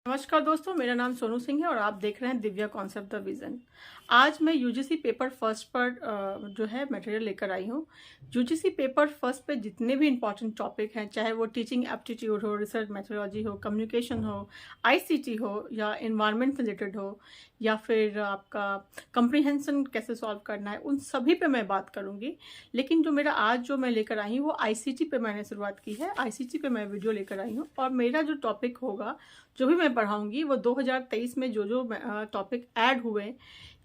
नमस्कार दोस्तों, मेरा नाम सोनू सिंह है और आप देख रहे हैं दिव्या कॉन्सेप्ट द विज़न। आज मैं यूजीसी पेपर फर्स्ट पर जो है मटेरियल लेकर आई हूँ। यूजीसी पेपर फर्स्ट पे जितने भी इंपॉर्टेंट टॉपिक हैं, चाहे वो टीचिंग एप्टीट्यूड हो, रिसर्च मेथोडोलॉजी हो, कम्युनिकेशन हो, आईसीटी हो या एनवायरनमेंट से रिलेटेड हो या फिर आपका कम्प्रीहेंशन कैसे सॉल्व करना है, उन सभी पे मैं बात करूँगी। लेकिन जो मेरा आज जो मैं लेकर आई हूँ वो आईसीटी पे मैंने शुरुआत की है। आईसीटी पे मैं वीडियो लेकर आई हूँ और मेरा जो टॉपिक होगा, जो भी मैं पढ़ाऊंगी, वो 2023 में जो टॉपिक ऐड हुए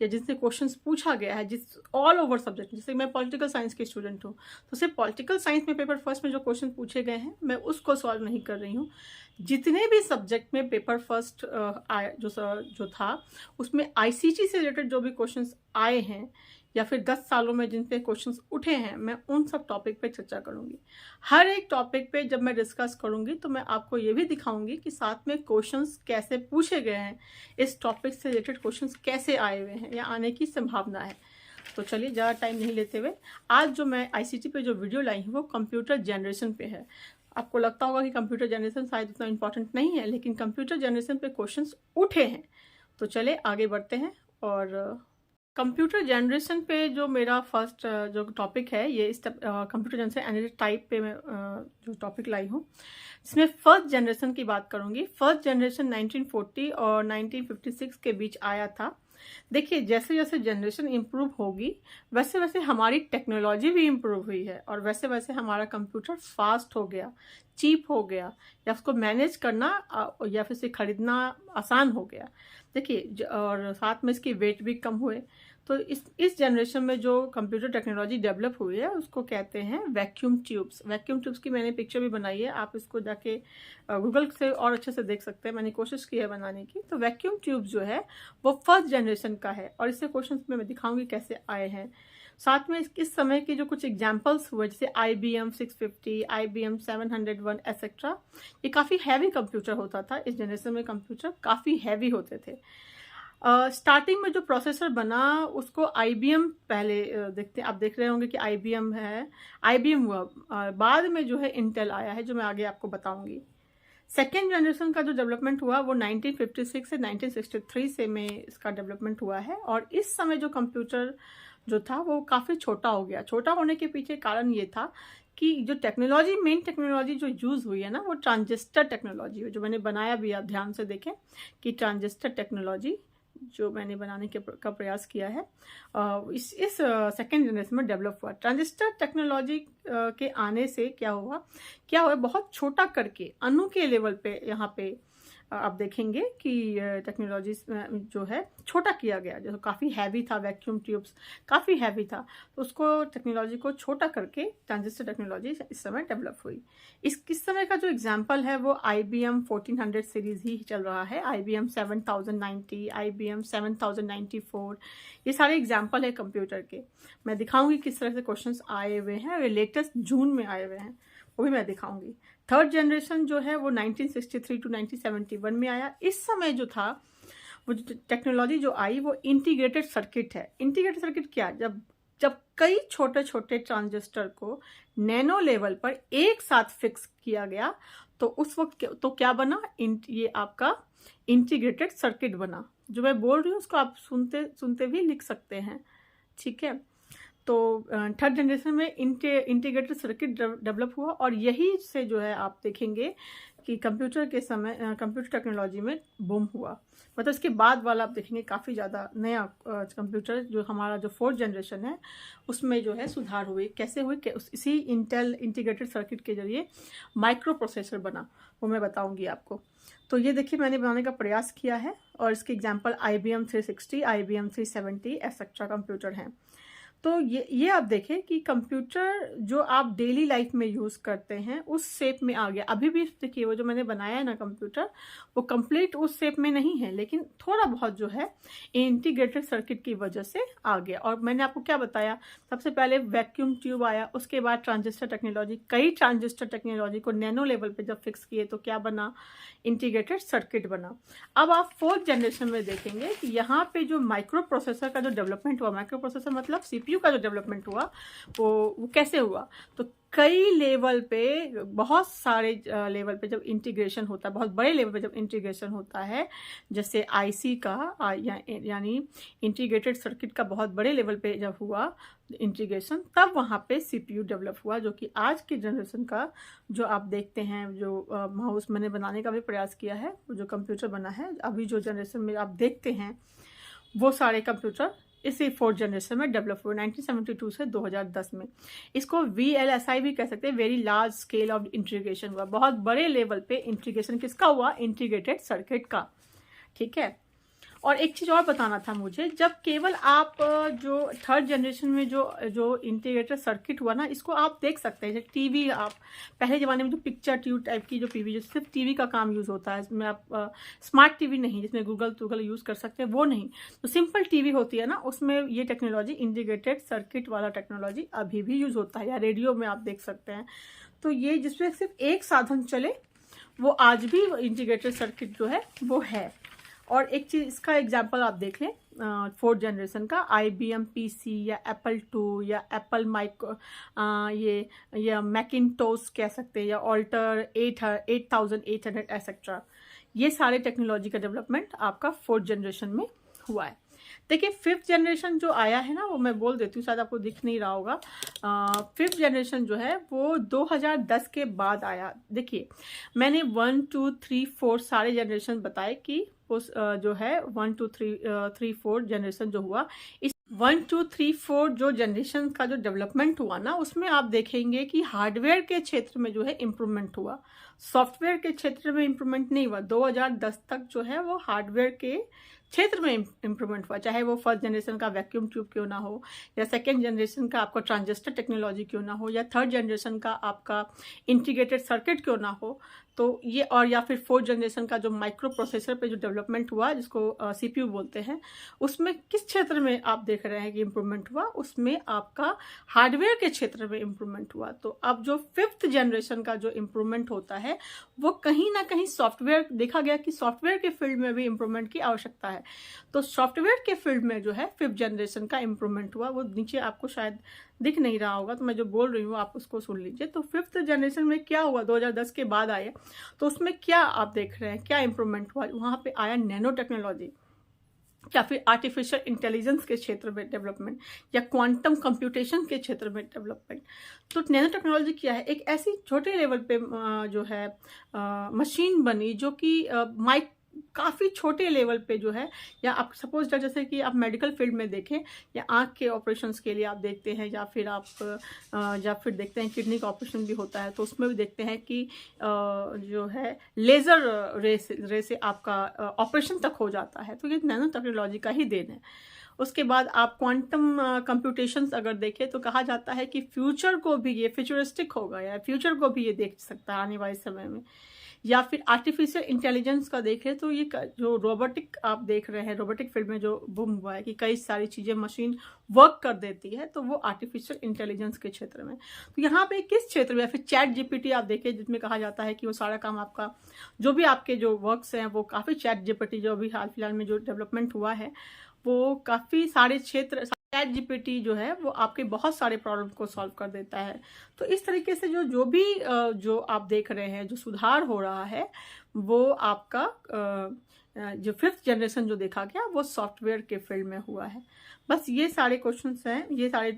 या जिनसे क्वेश्चंस पूछा गया है, जिस ऑल ओवर सब्जेक्ट, जैसे मैं पॉलिटिकल साइंस की स्टूडेंट हूँ तो सिर्फ पॉलिटिकल साइंस में पेपर फर्स्ट में जो क्वेश्चन पूछे गए हैं मैं उसको सॉल्व नहीं कर रही हूँ। जितने भी सब्जेक्ट में पेपर फर्स्ट जो था उसमें आईसीटी से रिलेटेड जो भी क्वेश्चंस आए हैं या फिर 10 सालों में जिन पे क्वेश्चंस उठे हैं, मैं उन सब टॉपिक पे चर्चा करूंगी। हर एक टॉपिक पे जब मैं डिस्कस करूंगी तो मैं आपको ये भी दिखाऊंगी कि साथ में क्वेश्चंस कैसे पूछे गए हैं, इस टॉपिक से रिलेटेड क्वेश्चंस कैसे आए हुए हैं या आने की संभावना है। तो चलिए ज़्यादा टाइम नहीं लेते हुए, आज जो मैं आईसीटी पे जो वीडियो लाई हूँ वो कंप्यूटर जनरेशन पे है। आपको लगता होगा कि कंप्यूटर जनरेशन शायद उतना इंपॉर्टेंट नहीं है, लेकिन कंप्यूटर जनरेशन पे क्वेश्चंस उठे हैं। तो चले आगे बढ़ते हैं। और कंप्यूटर जनरेशन पे जो मेरा फर्स्ट जो टॉपिक है, ये इस कंप्यूटर जनरेशन एनालिटिक टाइप पे मैं जो टॉपिक लाई हूँ, इसमें फर्स्ट जनरेशन की बात करूँगी। फर्स्ट जनरेशन 1940 और 1956 के बीच आया था। देखिए, जैसे जैसे जनरेशन इम्प्रूव होगी वैसे वैसे हमारी टेक्नोलॉजी भी इम्प्रूव हुई है और वैसे वैसे हमारा कंप्यूटर फास्ट हो गया, चीप हो गया, या उसको मैनेज करना या फिर इसे खरीदना आसान हो गया। देखिए, और साथ में इसकी वेट भी कम हुए। तो इस जनरेशन में जो कंप्यूटर टेक्नोलॉजी डेवलप हुई है उसको कहते हैं वैक्यूम ट्यूब्स। वैक्यूम ट्यूब्स की मैंने पिक्चर भी बनाई है, आप इसको जाके गूगल से और अच्छे से देख सकते हैं, मैंने कोशिश की है बनाने की। तो वैक्यूम ट्यूब्स जो है वो फर्स्ट जनरेशन का है और इससे क्वेश्चन में मैं दिखाऊंगी कैसे आए हैं। साथ में इस समय के जो कुछ एग्जाम्पल्स हुए, जैसे IBM 650, IBM 701 एक्सेट्रा, ये काफ़ी हैवी कंप्यूटर होता था। इस जनरेशन में कंप्यूटर काफ़ी हैवी होते थे। स्टार्टिंग में जो प्रोसेसर बना उसको IBM पहले देखते आप देख रहे होंगे कि IBM है, IBM हुआ। बाद में जो है इंटेल आया है, जो मैं आगे आपको बताऊंगी। सेकेंड जनरेशन का जो डेवलपमेंट हुआ वो 1956 से 1963 से में इसका डेवलपमेंट हुआ है। और इस समय जो कंप्यूटर जो था वो काफ़ी छोटा हो गया। छोटा होने के पीछे कारण ये था कि जो टेक्नोलॉजी, मेन टेक्नोलॉजी जो यूज़ हुई है ना, वो ट्रांजिस्टर टेक्नोलॉजी, जो मैंने बनाया भी, आप ध्यान से देखें कि ट्रांजिस्टर टेक्नोलॉजी जो मैंने बनाने का प्रयास किया है इस सेकेंड जनरेशन में डेवलप हुआ। ट्रांजिस्टर टेक्नोलॉजी के आने से क्या हुआ, बहुत छोटा करके अणु के लेवल पे यहाँ पे आप देखेंगे कि टेक्नोलॉजी जो है छोटा किया गया। जो काफ़ी हैवी था, वैक्यूम ट्यूब्स काफ़ी हैवी था, तो उसको टेक्नोलॉजी को छोटा करके ट्रांजिस्टर टेक्नोलॉजी इस समय डेवलप हुई। इस समय का जो एग्जांपल है वो IBM 1400 सीरीज ही चल रहा है। IBM 7090, IBM 7094, ये सारे एग्जाम्पल है कंप्यूटर के। मैं दिखाऊंगी किस तरह से क्वेश्चंस आए हुए हैं, वे लेटेस्ट जून में आए हुए हैं, वो भी मैं दिखाऊंगी। थर्ड जनरेशन जो है वो 1963 टू 1971 में आया। इस समय जो था वो टेक्नोलॉजी जो आई वो इंटीग्रेटेड सर्किट है। इंटीग्रेटेड सर्किट क्या, जब कई छोटे छोटे ट्रांजिस्टर को नैनो लेवल पर एक साथ फिक्स किया गया तो उस वक्त तो क्या बना, ये आपका इंटीग्रेटेड सर्किट बना। जो मैं बोल रही हूँ उसको आप सुनते सुनते भी लिख सकते हैं, ठीक है। तो थर्ड जनरेशन में इंटीग्रेटेड सर्किट डेवलप हुआ और यही से जो है आप देखेंगे कि कंप्यूटर के समय कंप्यूटर टेक्नोलॉजी में बूम हुआ। मतलब इसके बाद वाला आप देखेंगे काफ़ी ज़्यादा नया कंप्यूटर जो हमारा जो फोर्थ जनरेशन है उसमें जो है सुधार हुए। कैसे हुए, इसी इंटेल इंटीग्रेटेड सर्किट के जरिए माइक्रो प्रोसेसर बना, वो मैं बताऊँगी आपको। तो ये देखिए, मैंने बनाने का प्रयास किया है और इसके example IBM 360, IBM 370 etcetera computer हैं। तो ये आप देखें कि कंप्यूटर जो आप डेली लाइफ में यूज़ करते हैं उस शेप में आ गया। अभी भी देखिए, वो जो मैंने बनाया है ना कंप्यूटर, वो कंप्लीट उस शेप में नहीं है, लेकिन थोड़ा बहुत जो है इंटीग्रेटेड सर्किट की वजह से आ गया। और मैंने आपको क्या बताया, सबसे पहले वैक्यूम ट्यूब आया, उसके बाद ट्रांजिस्टर टेक्नोलॉजी, कई ट्रांजिस्टर टेक्नोलॉजी को नैनो लेवल पे जब फिक्स किए तो क्या बना, इंटीग्रेटेड सर्किट बना। अब आप फोर्थ जनरेशन में देखेंगे कि यहाँ पे जो माइक्रो प्रोसेसर का जो डेवलपमेंट हुआ, माइक्रो प्रोसेसर मतलब CPU सीपीयू का जो डेवलपमेंट हुआ वो कैसे हुआ, तो कई लेवल पे, बहुत सारे लेवल पे जब इंटीग्रेशन होता है, बहुत बड़े लेवल पे जब इंटीग्रेशन होता है, जैसे आईसी का यानी इंटीग्रेटेड सर्किट का बहुत बड़े लेवल पे जब हुआ इंटीग्रेशन, तब वहाँ पे सीपीयू डेवलप हुआ, जो कि आज के जनरेशन का जो आप देखते हैं, जो माउस मैंने बनाने का भी प्रयास किया है, जो कंप्यूटर बना है अभी जो जनरेशन में आप देखते हैं, वो सारे कंप्यूटर इसी फोर्थ जनरेशन में डेवलप हुए 1972 से 2010 में। इसको VLSI भी कह सकते हैं, very large scale of integration हुआ, बहुत बड़े लेवल पे इंटीग्रेशन किसका हुआ, इंटीग्रेटेड सर्किट का, ठीक है। और एक चीज़ और बताना था मुझे, जब केवल आप जो थर्ड जनरेशन में जो इंटीग्रेटेड सर्किट हुआ ना, इसको आप देख सकते हैं जैसे टीवी, आप पहले ज़माने में जो पिक्चर ट्यूब टाइप की जो टीवी, जो सिर्फ टीवी का काम यूज़ होता है, इसमें आप स्मार्ट टीवी नहीं जिसमें गूगल यूज़ कर सकते हैं, वो नहीं, तो सिंपल टीवी होती है ना, उसमें ये टेक्नोलॉजी इंटीग्रेटेड सर्किट वाला टेक्नोलॉजी अभी भी यूज़ होता है, या रेडियो में आप देख सकते हैं। तो ये जिसमें सिर्फ एक साधन चले, वो आज भी इंटीग्रेटेड सर्किट जो है वो है। और एक चीज़ इसका एग्जांपल आप देख लें, फोर्थ जनरेशन का IBM PC या Apple II या एप्पल माइक्रो, ये मैकिनटोश कह सकते हैं, या ऑल्टर 8800 एक्सेट्रा, ये सारे टेक्नोलॉजी का डेवलपमेंट आपका फोर्थ जनरेशन में हुआ है। देखिए फिफ्थ जनरेशन जो आया है ना, वो मैं बोल देती हूँ, शायद आपको दिख नहीं रहा होगा, फिफ्थ जनरेशन जो है वो 2010 के बाद आया। देखिए मैंने 1 2 3 4 सारे जनरेशन बताए कि उस जो है 1 2 3 4 जनरेशन जो हुआ, इस 1 2 3 4 जो जनरेशन का जो डेवलपमेंट हुआ ना, उसमें आप देखेंगे कि हार्डवेयर के क्षेत्र में जो है इम्प्रूवमेंट हुआ, सॉफ्टवेयर के क्षेत्र में इम्प्रूवमेंट नहीं हुआ। 2010 तक जो है वो हार्डवेयर के क्षेत्र में इम्प्रूवमेंट हुआ, चाहे वो फर्स्ट जनरेशन का वैक्यूम ट्यूब क्यों ना हो, या सेकेंड जनरेशन का आपका ट्रांजिस्टर टेक्नोलॉजी क्यों ना हो, या थर्ड जनरेशन का आपका इंटीग्रेटेड सर्किट क्यों ना हो, तो ये, और या फिर फोर्थ जनरेशन का जो माइक्रो प्रोसेसर पे जो डेवलपमेंट हुआ जिसको सीपीयू बोलते हैं, उसमें किस क्षेत्र में आप देख रहे हैं कि इम्प्रूवमेंट हुआ, उसमें आपका हार्डवेयर के क्षेत्र में इम्प्रूवमेंट हुआ। तो अब जो फिफ्थ जनरेशन का जो इम्प्रूवमेंट होता है, वो कहीं ना कहीं सॉफ्टवेयर, देखा गया कि सॉफ्टवेयर के फील्ड में भी इम्प्रूवमेंट की आवश्यकता है, तो सॉफ्टवेयर के फील्ड में जो है फिफ्थ जनरेशन का इम्प्रूवमेंट हुआ। वो नीचे आपको शायद दिख नहीं रहा होगा, तो मैं जो बोल रही हूँ आप उसको सुन लीजिए। तो फिफ्थ जनरेशन में क्या हुआ, 2010 के बाद आया, तो उसमें क्या आप देख रहे हैं, क्या इम्प्रूवमेंट हुआ, वहाँ पे आया नैनो टेक्नोलॉजी, या फिर आर्टिफिशियल इंटेलिजेंस के क्षेत्र में डेवलपमेंट, या क्वांटम कंप्यूटेशन के क्षेत्र में डेवलपमेंट। तो नैनो टेक्नोलॉजी क्या है, एक ऐसी छोटे लेवल पे जो है मशीन बनी, जो कि काफ़ी छोटे लेवल पे जो है, या आप सपोज जैसे कि आप मेडिकल फील्ड में देखें, या आँख के ऑपरेशंस के लिए आप देखते हैं, या फिर देखते हैं किडनी का ऑपरेशन भी होता है, तो उसमें भी देखते हैं कि जो है लेज़र रे से आपका ऑपरेशन तक हो जाता है, तो ये नैनो टेक्नोलॉजी का ही देन है। उसके बाद आप क्वांटम कंप्यूटेशंस अगर देखें, तो कहा जाता है कि फ्यूचर को भी ये फ्यूचरिस्टिक होगा, या फ्यूचर को भी ये देख सकता है आने वाले समय में। या फिर आर्टिफिशियल इंटेलिजेंस का देखें, तो ये जो रोबोटिक आप देख रहे हैं, रोबोटिक फील्ड में जो बूम हुआ है कि कई सारी चीज़ें मशीन वर्क कर देती है, तो वो आर्टिफिशियल इंटेलिजेंस के क्षेत्र में। तो यहाँ पे किस क्षेत्र में, या फिर चैट जीपीटी आप देखें, जिसमें कहा जाता है कि वो सारा काम आपका, जो भी आपके जो वर्क्स हैं, वो काफ़ी चैट जीपीटी जो अभी हाल फिलहाल में जो डेवलपमेंट हुआ है, वो काफ़ी सारे क्षेत्र, चैट जीपीटी जो है वो आपके बहुत सारे प्रॉब्लम को सॉल्व कर देता है। तो इस तरीके से जो भी जो आप देख रहे हैं, जो सुधार हो रहा है, वो आपका जो फिफ्थ जनरेशन जो देखा गया, वो सॉफ्टवेयर के फील्ड में हुआ है। बस ये सारे क्वेश्चंस हैं, ये सारे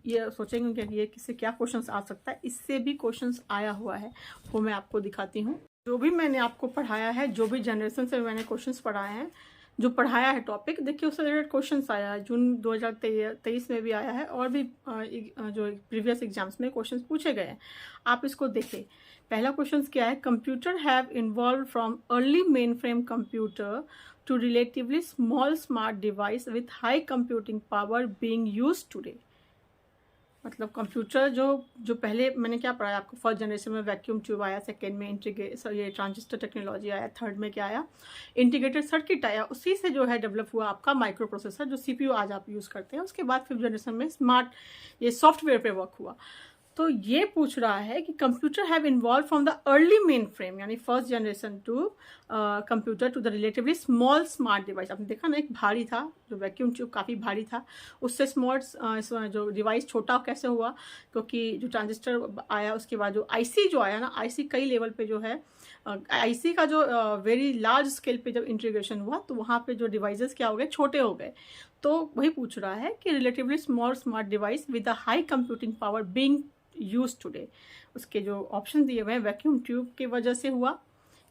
ये सोचेंगे कि ये किससे क्या क्वेश्चंस आ सकता है, इससे भी क्वेश्चंस आया हुआ है, वो मैं आपको दिखाती हूँ। जो भी मैंने आपको पढ़ाया है, जो भी जनरेशन से मैंने क्वेश्चंस पढ़ाए हैं, जो पढ़ाया है टॉपिक, देखिए उससे रिलेटेड क्वेश्चन आया है, जून 2023 में भी आया है, और भी जो प्रीवियस एग्जाम्स में क्वेश्चंस पूछे गए हैं, आप इसको देखें। पहला क्वेश्चन क्या है, computer have involve from early mainframe computer to relatively small smart device with high computing power being used today. मतलब कंप्यूटर जो पहले मैंने क्या पढ़ाया आपको, फर्स्ट जनरेशन में वैक्यूम ट्यूब आया, सेकेंड में ये ट्रांजिस्टर टेक्नोलॉजी आया, थर्ड में क्या आया, इंटीग्रेटेड सर्किट आया, उसी से जो है डेवलप हुआ आपका माइक्रो प्रोसेसर, जो सीपीयू आज आप यूज़ करते हैं। उसके बाद फिफ्थ जनरेशन में स्मार्ट ये सॉफ्टवेयर पे वर्क हुआ। तो ये पूछ रहा है कि computer have involve from the early mainframe यानी first generation to computer to the relatively small smart device. आपने देखा ना, एक भारी था जो वैक्यूम ट्यूब काफ़ी भारी था, उससे स्मॉल जो डिवाइस छोटा कैसे हुआ, क्योंकि जो ट्रांजिस्टर आया उसके बाद जो आईसी जो आया ना, आईसी कई लेवल पे जो है आईसी का जो वेरी लार्ज स्केल पे जब इंटीग्रेशन हुआ तो वहाँ पे जो डिवाइसेस क्या हो गए, छोटे हो गए। तो वही पूछ रहा है कि relatively small smart device with the high computing power being use today, उसके जो ऑप्शन दिए हुए हैं वैक्यूम ट्यूब की वजह से हुआ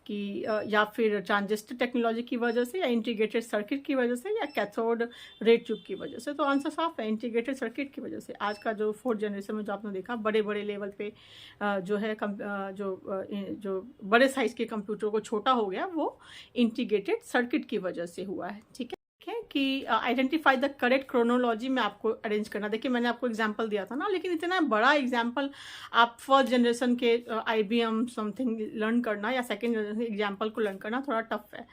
कि या फिर ट्रांजिस्टर टेक्नोलॉजी की वजह से, या इंटीग्रेटेड सर्किट की वजह से, या कैथोड रे ट्यूब की वजह से। तो आंसर साफ है, इंटीग्रेटेड सर्किट की वजह से। आज का जो फोर्थ जनरेशन में जो आपने देखा बड़े बड़े लेवल पे जो है जो बड़े साइज के कंप्यूटर को छोटा हो गया, वो इंटीग्रेटेड सर्किट की वजह से हुआ है। ठीक है कि आइडेंटिफाई द करेक्ट क्रोनोलॉजी में आपको अरेंज करना। देखिए मैंने आपको एग्जांपल दिया था ना, लेकिन इतना बड़ा एग्जांपल आप फर्स्ट जनरेशन के IBM समथिंग लर्न करना या सेकंड जनरेशन के एग्जांपल को लर्न करना थोड़ा टफ है।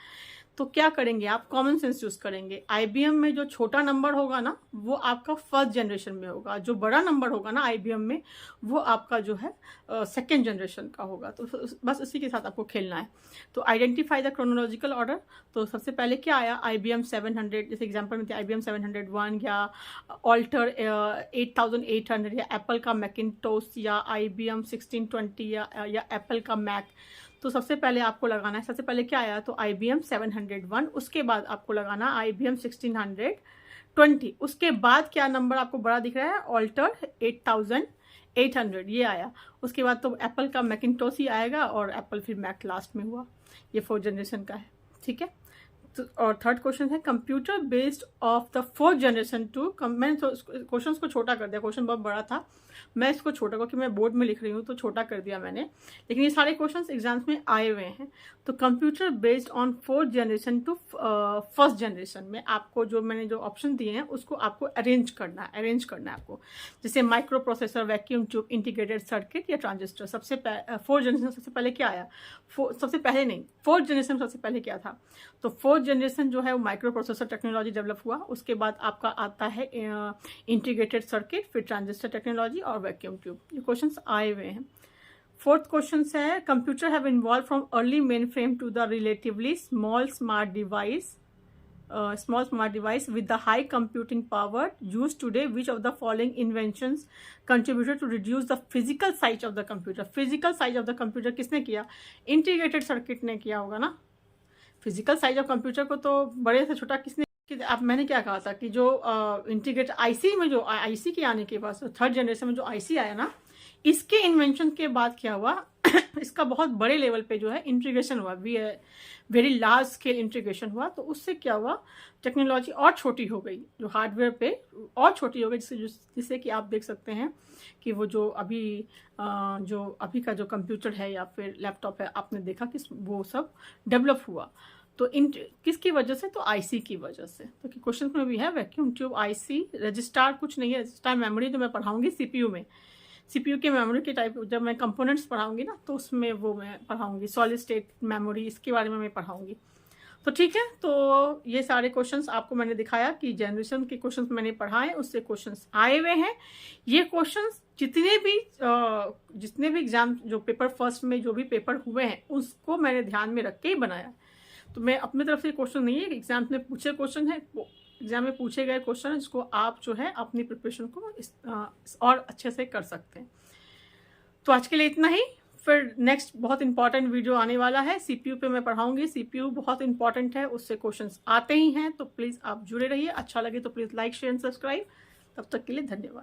तो क्या करेंगे आप, कॉमन सेंस यूज करेंगे। IBM में जो छोटा नंबर होगा ना वो आपका फर्स्ट जनरेशन में होगा, जो बड़ा नंबर होगा ना IBM में वो आपका जो है सेकेंड जनरेशन का होगा। तो बस इसी के साथ आपको खेलना है। तो आइडेंटिफाई द क्रोनोलॉजिकल ऑर्डर। तो सबसे पहले क्या आया, IBM 700, जैसे एग्जाम्पल में थे IBM 701 या ऑल्टर 8800 या एप्पल का मैकिन्टोश या IBM 1620 या एप्पल का मैक। तो सबसे पहले आपको लगाना है, सबसे पहले क्या आया, तो IBM 701, उसके बाद आपको लगाना IBM 1620, उसके बाद क्या नंबर आपको बड़ा दिख रहा है, ऑल्टर 8800 ये आया। उसके बाद तो एप्पल का मैकिन्टोश ही आएगा और एप्पल फिर मैक लास्ट में हुआ। ये फोर्थ जनरेशन का है। ठीक है, तो और थर्ड क्वेश्चन है computer based of the fourth generation to, मैंने तो क्वेश्चन को छोटा कर दिया, क्वेश्चन बहुत बड़ा था, मैं इसको छोटा क्योंकि मैं बोर्ड में लिख रही हूँ तो छोटा कर दिया मैंने, लेकिन ये सारे क्वेश्चंस एग्जाम्स में आए हुए हैं। तो computer based on fourth generation to first generation में आपको जो मैंने जो ऑप्शन दिए हैं उसको आपको अरेंज करना है आपको, जैसे micro processor, vacuum tube, integrated circuit या ट्रांजिस्टर। सबसे फोर्थ जनरेशन सबसे पहले क्या आया, सबसे पहले नहीं, फोर्थ जनरेशन सबसे पहले क्या था, तो फोर्थ जनरेशन जो है वो माइक्रो प्रोसेसर टेक्नोलॉजी डेवलप हुआ। उसके बाद आपका आता है इंटीग्रेटेड सर्किट, फिर ट्रांजिस्टर टेक्नोलॉजी और वैक्यूम ट्यूब। ये क्वेश्चंस आए हुए हैं। फोर्थ क्वेश्चन है computer have involve from early mainframe to the relatively small smart device with the high computing power used today, which of the following inventions contributed to reduce the physical size of the computer? Physical size of the computer किसने किया, integrated circuit ने किया होगा ना। Physical size of computer को तो बड़े से छोटा किसने, अब मैंने क्या कहा था कि जो इंटीग्रेट आईसी में जो आईसी के आने के बाद थर्ड जनरेशन में जो आईसी आया ना, इसके इन्वेंशन के बाद क्या हुआ इसका बहुत बड़े लेवल पे जो है इंटीग्रेशन हुआ, वेरी लार्ज स्केल इंटीग्रेशन हुआ। तो उससे क्या हुआ, टेक्नोलॉजी और छोटी हो गई, जो हार्डवेयर पे और छोटी हो गई, जिससे कि आप देख सकते हैं कि वो जो अभी का जो कंप्यूटर है या फिर लैपटॉप है, आपने देखा कि वो सब डेवलप हुआ। तो किसकी वजह से, तो आईसी की वजह से। तो क्वेश्चन में भी है वैक्यूम ट्यूब, आईसी, रजिस्टार कुछ नहीं है, रजिस्टार मेमोरी जो मैं पढ़ाऊंगी सीपीयू में, सीपीयू के मेमोरी के टाइप जब मैं कंपोनेंट्स पढ़ाऊंगी ना तो उसमें वो मैं पढ़ाऊंगी, सॉलिड स्टेट मेमोरी, इसके बारे में मैं पढ़ाऊंगी। तो ठीक है, तो ये सारे क्वेश्चंस आपको मैंने दिखाया कि जनरेशन के क्वेश्चंस मैंने पढ़ाए, उससे क्वेश्चंस आए हुए हैं। ये क्वेश्चंस जितने भी एग्जाम जो पेपर फर्स्ट में जो भी पेपर हुए हैं उसको मैंने ध्यान में रख के ही बनाया। तो मैं अपनी तरफ से क्वेश्चन नहीं है, एग्जाम में पूछे क्वेश्चन है, एग्जाम में पूछे गए क्वेश्चन है जिसको आप जो है अपनी प्रिपरेशन को और अच्छे से कर सकते हैं। तो आज के लिए इतना ही, फिर नेक्स्ट बहुत इंपॉर्टेंट वीडियो आने वाला है, सीपीयू पे मैं पढ़ाऊंगी। सीपीयू बहुत इंपॉर्टेंट है, उससे क्वेश्चंस आते ही हैं, तो प्लीज़ आप जुड़े रहिए। अच्छा लगे तो please like, share and subscribe. तब तक के लिए धन्यवाद।